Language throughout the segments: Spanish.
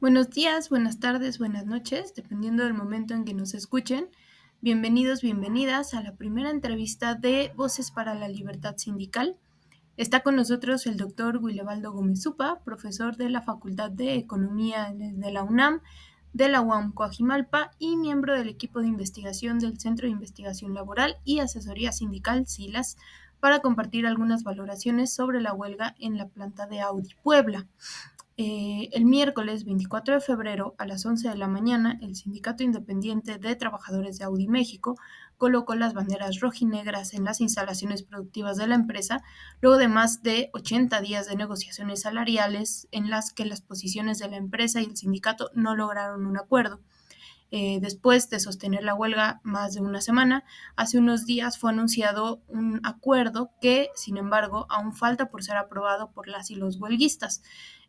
Buenos días, buenas tardes, buenas noches, dependiendo del momento en que nos escuchen. Bienvenidos, bienvenidas a la primera entrevista de Voces para la Libertad Sindical. Está con nosotros el doctor Willebaldo Gómez Supa, profesor de la Facultad de Economía de la UNAM, de la UAM Coajimalpa y miembro del equipo de investigación del Centro de Investigación Laboral y Asesoría Sindical SILAS, para compartir algunas valoraciones sobre la huelga en la planta de Audi Puebla. El miércoles 24 de febrero a las 11 de la mañana, el Sindicato Independiente de Trabajadores de Audi México colocó las banderas rojinegras en las instalaciones productivas de la empresa, luego de más de 80 días de negociaciones salariales en las que las posiciones de la empresa y el sindicato no lograron un acuerdo. Después de sostener la huelga más de una semana, hace unos días fue anunciado un acuerdo que, sin embargo, aún falta por ser aprobado por las y los huelguistas.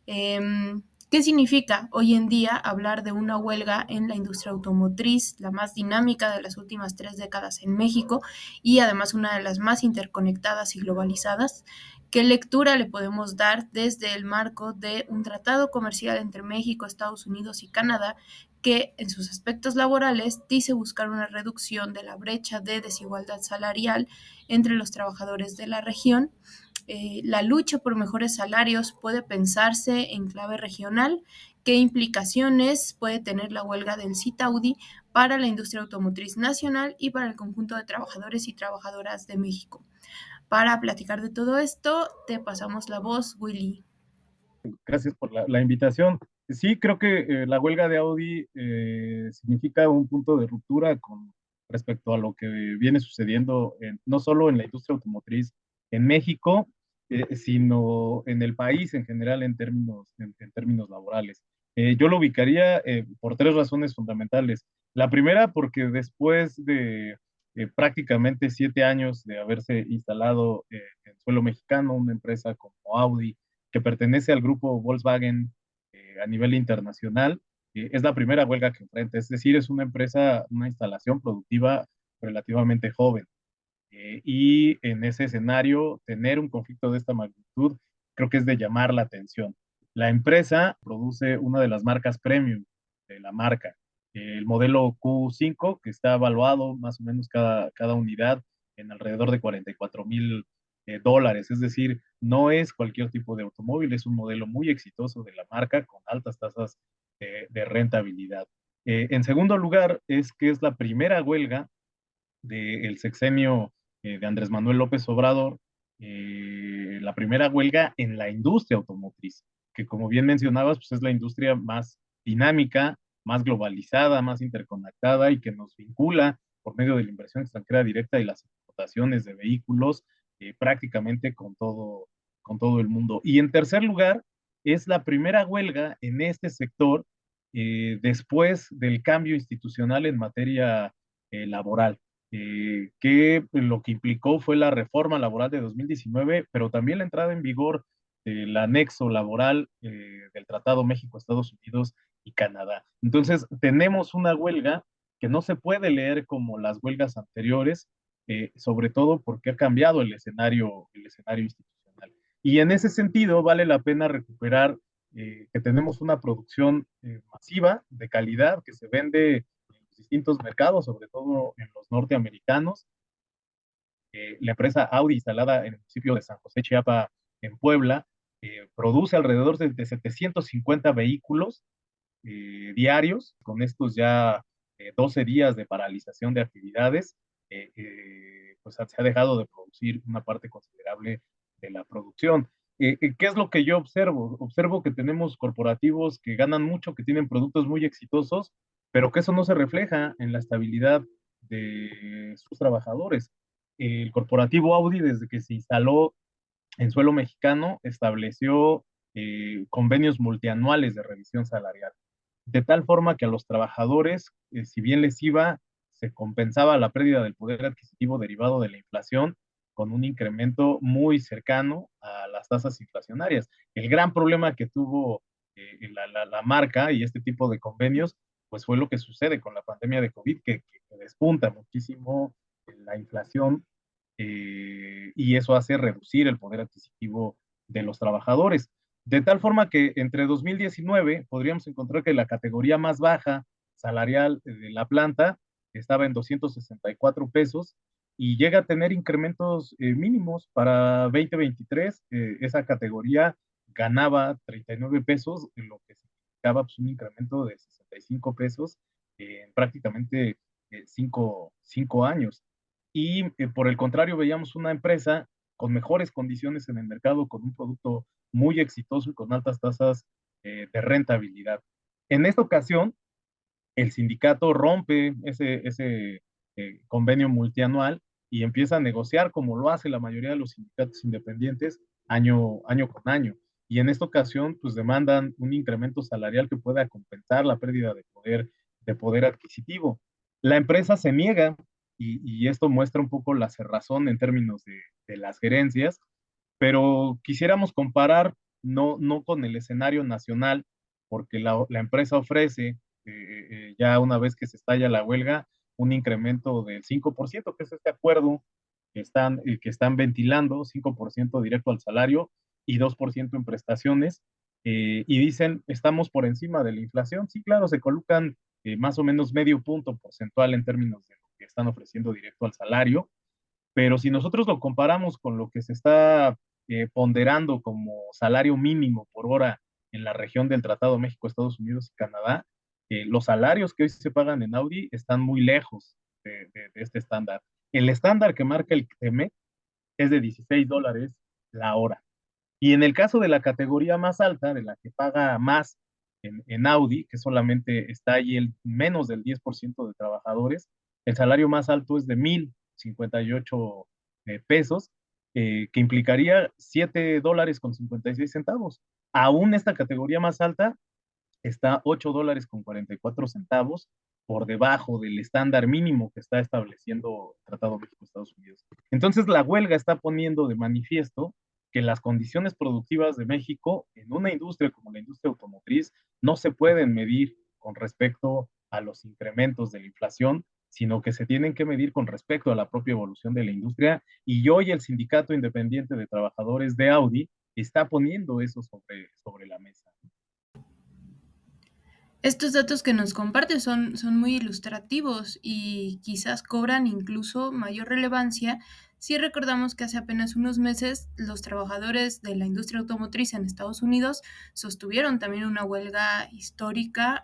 ¿Qué significa hoy en día hablar de una huelga en la industria automotriz, la más dinámica de las últimas 3 décadas en México y además una de las más interconectadas y globalizadas? ¿Qué lectura le podemos dar desde el marco de un tratado comercial entre México, Estados Unidos y Canadá que en sus aspectos laborales dice buscar una reducción de la brecha de desigualdad salarial entre los trabajadores de la región? La lucha por mejores salarios puede pensarse en clave regional. ¿Qué implicaciones puede tener la huelga del CITAUDI para la industria automotriz nacional y para el conjunto de trabajadores y trabajadoras de México? Para platicar de todo esto, te pasamos la voz, Willy. Gracias por la invitación. Sí, creo que la huelga de Audi significa un punto de ruptura con respecto a lo que viene sucediendo no solo en la industria automotriz en México, sino en el país en general en términos laborales. Yo lo ubicaría por tres razones fundamentales. La primera, porque después de prácticamente 7 años de haberse instalado en suelo mexicano una empresa como Audi, que pertenece al grupo Volkswagen a nivel internacional, es la primera huelga que enfrenta. Es decir, es una empresa, una instalación productiva relativamente joven. Y en ese escenario, tener un conflicto de esta magnitud, creo que es de llamar la atención. La empresa produce una de las marcas premium de la marca, el modelo Q5, que está evaluado más o menos cada unidad en alrededor de 44,000 dólares. Es decir, no es cualquier tipo de automóvil, es un modelo muy exitoso de la marca con altas tasas de rentabilidad. En segundo lugar, es que es la primera huelga del sexenio de Andrés Manuel López Obrador, la primera huelga en la industria automotriz, que como bien mencionabas, pues es la industria más dinámica, más globalizada, más interconectada y que nos vincula por medio de la inversión extranjera directa y las exportaciones de vehículos prácticamente con todo el mundo. Y en tercer lugar, es la primera huelga en este sector después del cambio institucional en materia laboral, que lo que implicó fue la reforma laboral de 2019, pero también la entrada en vigor del anexo laboral del Tratado México-Estados Unidos y Canadá. Entonces, tenemos una huelga que no se puede leer como las huelgas anteriores, sobre todo porque ha cambiado el escenario institucional. Y en ese sentido, vale la pena recuperar que tenemos una producción masiva, de calidad, que se vende en los distintos mercados, sobre todo en los norteamericanos. La empresa Audi, instalada en el municipio de San José, Chiapa, en Puebla, produce alrededor de 750 vehículos diarios. Con estos ya 12 días de paralización de actividades, pues se ha dejado de producir una parte considerable de la producción. ¿Qué es lo que yo observo? Observo que tenemos corporativos que ganan mucho, que tienen productos muy exitosos, pero que eso no se refleja en la estabilidad de sus trabajadores. El corporativo Audi, desde que se instaló en suelo mexicano, estableció convenios multianuales de revisión salarial, de tal forma que a los trabajadores, si bien les iba, se compensaba la pérdida del poder adquisitivo derivado de la inflación con un incremento muy cercano a las tasas inflacionarias. El gran problema que tuvo la marca y este tipo de convenios, pues fue lo que sucede con la pandemia de COVID, que despunta muchísimo la inflación, y eso hace reducir el poder adquisitivo de los trabajadores. De tal forma que entre 2019 podríamos encontrar que la categoría más baja salarial de la planta estaba en 264 pesos y llega a tener incrementos mínimos para 2023. Esa categoría ganaba 39 pesos, lo que significaba pues, un incremento de 65 pesos en prácticamente 5 años. Y por el contrario, veíamos una empresa con mejores condiciones en el mercado, con un producto muy exitoso y con altas tasas de rentabilidad. En esta ocasión, el sindicato rompe ese convenio multianual y empieza a negociar como lo hace la mayoría de los sindicatos independientes año con año. Y en esta ocasión, pues demandan un incremento salarial que pueda compensar la pérdida de poder adquisitivo. La empresa se niega y esto muestra un poco la cerrazón en términos de las gerencias, pero quisiéramos comparar no con el escenario nacional, porque la empresa ofrece, ya una vez que se estalla la huelga, un incremento del 5%, que es este acuerdo que están ventilando, 5% directo al salario y 2% en prestaciones, y dicen, estamos por encima de la inflación. Sí, claro, se colocan más o menos medio punto porcentual en términos de lo que están ofreciendo directo al salario, pero si nosotros lo comparamos con lo que se está ponderando como salario mínimo por hora en la región del Tratado México, Estados Unidos y Canadá, los salarios que hoy se pagan en Audi están muy lejos de este estándar. El estándar que marca el TEMEC es de $16 la hora. Y en el caso de la categoría más alta, de la que paga más en Audi, que solamente está ahí el menos del 10% de trabajadores, el salario más alto es de 1,058 pesos, que implicaría $7,56. Aún esta categoría más alta está $8,44 por debajo del estándar mínimo que está estableciendo el Tratado México-Estados Unidos. Entonces, la huelga está poniendo de manifiesto que las condiciones productivas de México en una industria como la industria automotriz no se pueden medir con respecto a los incrementos de la inflación, sino que se tienen que medir con respecto a la propia evolución de la industria. Y hoy el Sindicato Independiente de Trabajadores de Audi está poniendo eso sobre la mesa. Estos datos que nos compartes son muy ilustrativos y quizás cobran incluso mayor relevancia si recordamos que hace apenas unos meses los trabajadores de la industria automotriz en Estados Unidos sostuvieron también una huelga histórica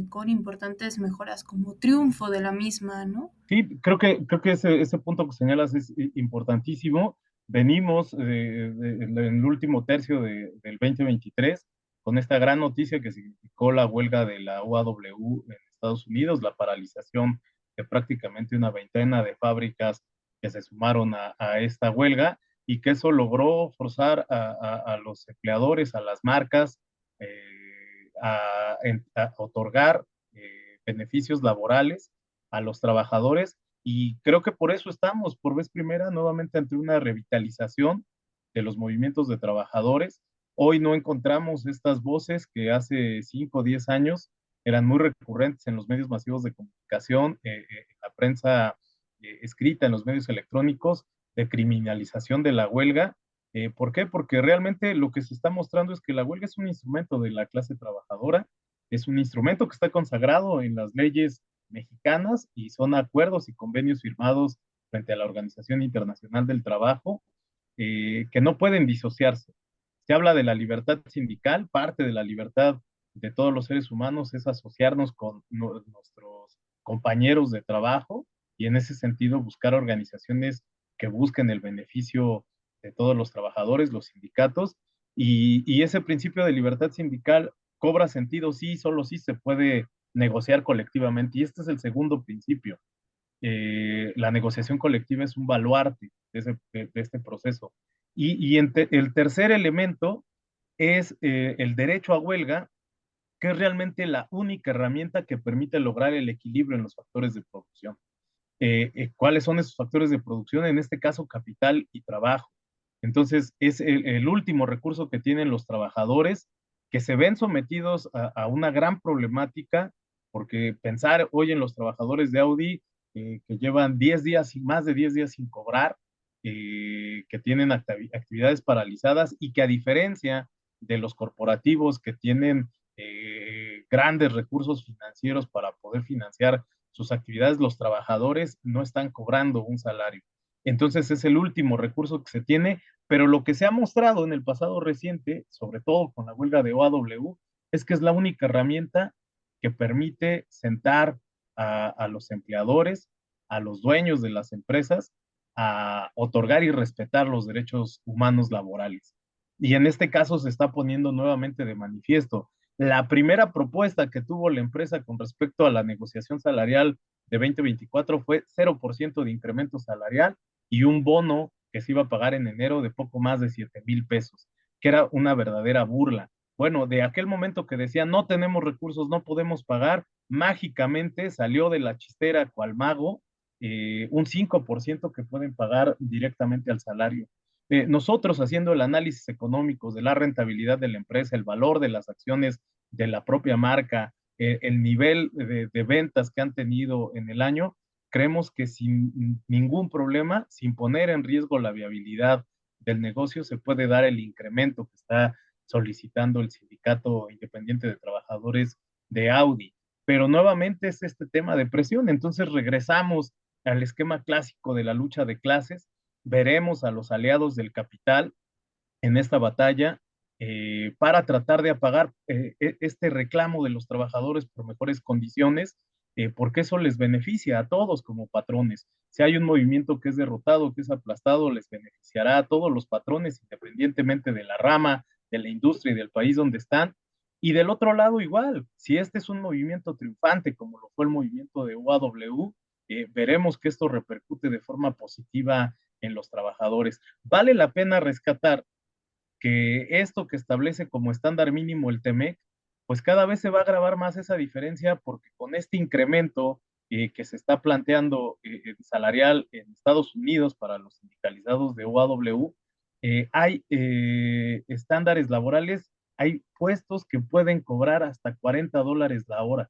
con importantes mejoras como triunfo de la misma, ¿no? Sí, creo que ese punto que señalas es importantísimo. Venimos en el último tercio del 2023 con esta gran noticia que significó la huelga de la UAW en Estados Unidos, la paralización de prácticamente una veintena de fábricas que se sumaron a esta huelga y que eso logró forzar a los empleadores, a las marcas, a otorgar beneficios laborales a los trabajadores y creo que por eso estamos por vez primera nuevamente ante una revitalización de los movimientos de trabajadores. Hoy no encontramos estas voces que hace 5 o 10 años eran muy recurrentes en los medios masivos de comunicación, en la prensa escrita, en los medios electrónicos, de criminalización de la huelga. ¿Por qué? Porque realmente lo que se está mostrando es que la huelga es un instrumento de la clase trabajadora, es un instrumento que está consagrado en las leyes mexicanas y son acuerdos y convenios firmados frente a la Organización Internacional del Trabajo que no pueden disociarse. Se habla de la libertad sindical, parte de la libertad de todos los seres humanos es asociarnos con nuestros compañeros de trabajo y en ese sentido buscar organizaciones que busquen el beneficio de todos los trabajadores, los sindicatos, y ese principio de libertad sindical cobra sentido sí, solo sí se puede negociar colectivamente. Y este es el segundo principio. La negociación colectiva es un baluarte de este proceso. El tercer elemento es el derecho a huelga, que es realmente la única herramienta que permite lograr el equilibrio en los factores de producción. ¿Cuáles son esos factores de producción? En este caso, capital y trabajo. Entonces, es el último recurso que tienen los trabajadores que se ven sometidos a una gran problemática, porque pensar hoy en los trabajadores de Audi que llevan 10 días y más de 10 días sin cobrar, que tienen actividades paralizadas y que a diferencia de los corporativos que tienen grandes recursos financieros para poder financiar sus actividades, los trabajadores no están cobrando un salario. Entonces es el último recurso que se tiene, pero lo que se ha mostrado en el pasado reciente, sobre todo con la huelga de OAW, es que es la única herramienta que permite sentar a los empleadores, a los dueños de las empresas, a otorgar y respetar los derechos humanos laborales. Y en este caso se está poniendo nuevamente de manifiesto. La primera propuesta que tuvo la empresa con respecto a la negociación salarial de 2024 fue 0% de incremento salarial y un bono que se iba a pagar en enero de poco más de 7,000 pesos, que era una verdadera burla. Bueno, de aquel momento que decía no tenemos recursos, no podemos pagar, mágicamente salió de la chistera cual mago un 5% que pueden pagar directamente al salario. Nosotros haciendo el análisis económico de la rentabilidad de la empresa, el valor de las acciones de la propia marca, el nivel de ventas que han tenido en el año, creemos que sin ningún problema, sin poner en riesgo la viabilidad del negocio, se puede dar el incremento que está solicitando el Sindicato Independiente de Trabajadores de Audi. Pero nuevamente es este tema de presión, entonces regresamos al esquema clásico de la lucha de clases, veremos a los aliados del capital en esta batalla para tratar de apagar este reclamo de los trabajadores por mejores condiciones, porque eso les beneficia a todos como patrones. Si hay un movimiento que es derrotado, que es aplastado, les beneficiará a todos los patrones, independientemente de la rama, de la industria y del país donde están. Y del otro lado igual, si este es un movimiento triunfante como lo fue el movimiento de UAW, veremos que esto repercute de forma positiva en los trabajadores. Vale la pena rescatar que esto que establece como estándar mínimo el TEMEC, pues cada vez se va a agravar más esa diferencia porque con este incremento que se está planteando salarial en Estados Unidos para los sindicalizados de UAW, hay estándares laborales, hay puestos que pueden cobrar hasta $40 la hora.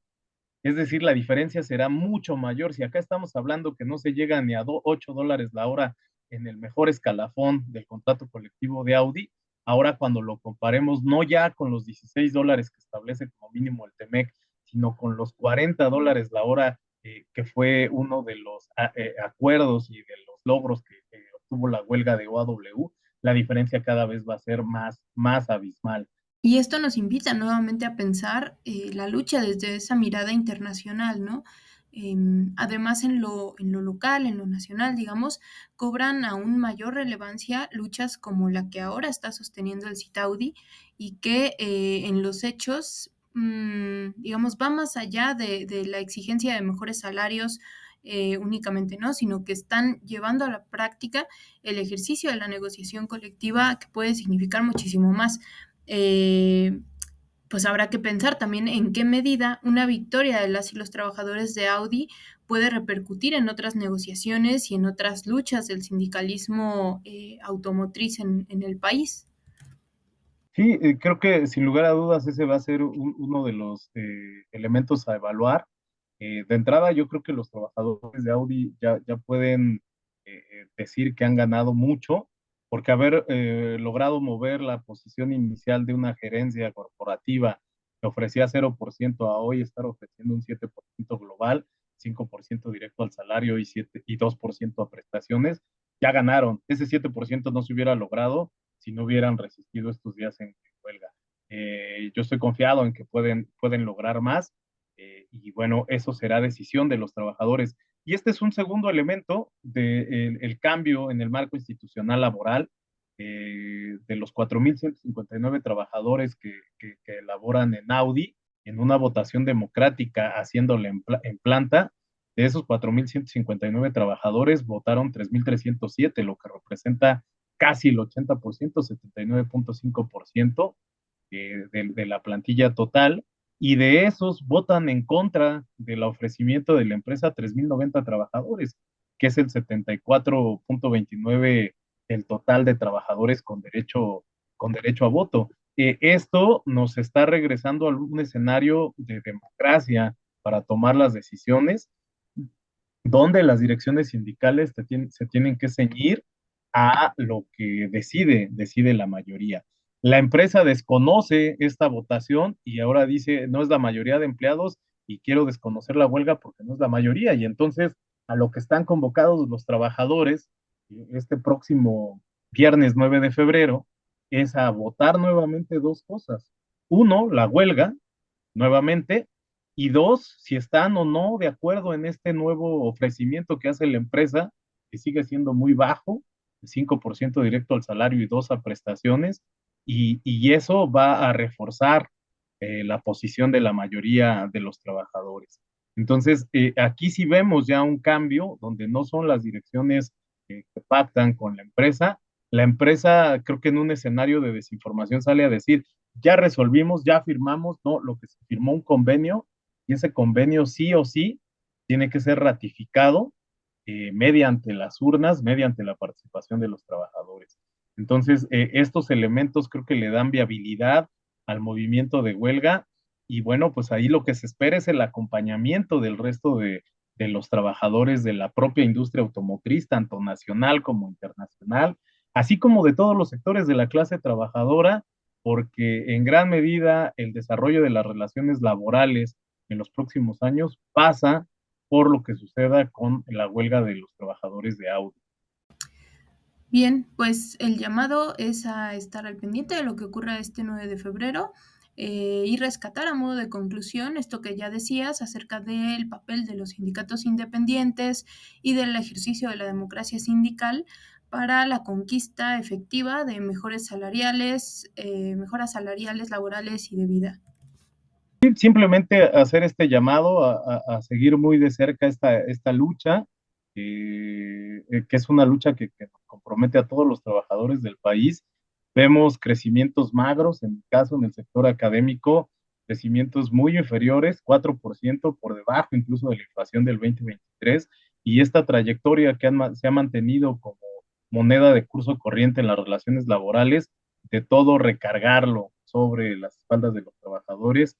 Es decir, la diferencia será mucho mayor. Si acá estamos hablando que no se llega ni a $8 la hora en el mejor escalafón del contrato colectivo de Audi, ahora cuando lo comparemos no ya con los $16 que establece como mínimo el TEMEC, sino con los $40 la hora, que fue uno de los acuerdos y de los logros que obtuvo la huelga de OAW, la diferencia cada vez va a ser más abismal. Y esto nos invita nuevamente a pensar la lucha desde esa mirada internacional, ¿no? Además, en lo local, en lo nacional, digamos, cobran aún mayor relevancia luchas como la que ahora está sosteniendo el CITAUDI y que en los hechos, digamos, va más allá de la exigencia de mejores salarios únicamente, ¿no? Sino que están llevando a la práctica el ejercicio de la negociación colectiva que puede significar muchísimo más. Eh, pues habrá que pensar también en qué medida una victoria de las y los trabajadores de Audi puede repercutir en otras negociaciones y en otras luchas del sindicalismo automotriz en el país. Sí, creo que sin lugar a dudas ese va a ser uno de los elementos a evaluar. De entrada, yo creo que los trabajadores de Audi ya pueden decir que han ganado mucho, porque haber logrado mover la posición inicial de una gerencia corporativa que ofrecía 0% a hoy estar ofreciendo un 7% global, 5% directo al salario y 2% a prestaciones, ya ganaron. Ese 7% no se hubiera logrado si no hubieran resistido estos días en huelga. Yo estoy confiado en que pueden lograr más y bueno, eso será decisión de los trabajadores. Y este es un segundo elemento del el cambio en el marco institucional laboral de los 4,159 trabajadores que elaboran en Audi, en una votación democrática haciéndole en planta. De esos 4,159 trabajadores votaron 3,307, lo que representa casi el 80%, 79,5% de la plantilla total, y de esos votan en contra del ofrecimiento de la empresa 3,090 trabajadores, que es el 74,29 del total de trabajadores con derecho a voto. Esto nos está regresando a un escenario de democracia para tomar las decisiones, donde las direcciones sindicales se tienen que ceñir a lo que decide la mayoría. La empresa desconoce esta votación y ahora dice, no es la mayoría de empleados y quiero desconocer la huelga porque no es la mayoría. Y entonces a lo que están convocados los trabajadores este próximo viernes 9 de febrero es a votar nuevamente dos cosas. Uno, la huelga, nuevamente, y dos, si están o no de acuerdo en este nuevo ofrecimiento que hace la empresa, que sigue siendo muy bajo, 5% directo al salario y dos a prestaciones, y eso va a reforzar la posición de la mayoría de los trabajadores. Entonces, aquí sí vemos ya un cambio donde no son las direcciones que pactan con la empresa creo que en un escenario de desinformación sale a decir, ya resolvimos, ya firmamos, no, lo que se firmó un convenio y ese convenio sí o sí tiene que ser ratificado mediante las urnas, mediante la participación de los trabajadores. Entonces, estos elementos creo que le dan viabilidad al movimiento de huelga y bueno, pues ahí lo que se espera es el acompañamiento del resto de los trabajadores de la propia industria automotriz, tanto nacional como internacional, así como de todos los sectores de la clase trabajadora, porque en gran medida el desarrollo de las relaciones laborales en los próximos años pasa por lo que suceda con la huelga de los trabajadores de Audi. Bien, pues el llamado es a estar al pendiente de lo que ocurra este 9 de febrero y rescatar a modo de conclusión esto que ya decías acerca del papel de los sindicatos independientes y del ejercicio de la democracia sindical para la conquista efectiva de mejoras salariales, laborales y de vida. Simplemente hacer este llamado a seguir muy de cerca esta lucha, que es una lucha que nos compromete a todos los trabajadores del país. Vemos crecimientos magros, en mi caso, en el sector académico, crecimientos muy inferiores, 4% por debajo incluso de la inflación del 2023, y esta trayectoria que se ha mantenido como moneda de curso corriente en las relaciones laborales, de todo recargarlo sobre las espaldas de los trabajadores,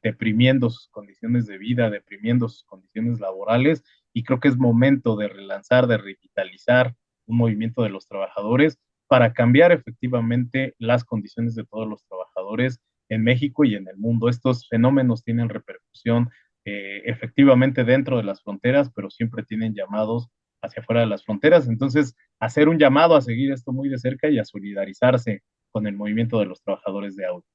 deprimiendo sus condiciones de vida, deprimiendo sus condiciones laborales, y creo que es momento de relanzar, de revitalizar un movimiento de los trabajadores para cambiar efectivamente las condiciones de todos los trabajadores en México y en el mundo. Estos fenómenos tienen repercusión efectivamente dentro de las fronteras, pero siempre tienen llamados hacia afuera de las fronteras. Entonces, hacer un llamado a seguir esto muy de cerca y a solidarizarse con el movimiento de los trabajadores de auto.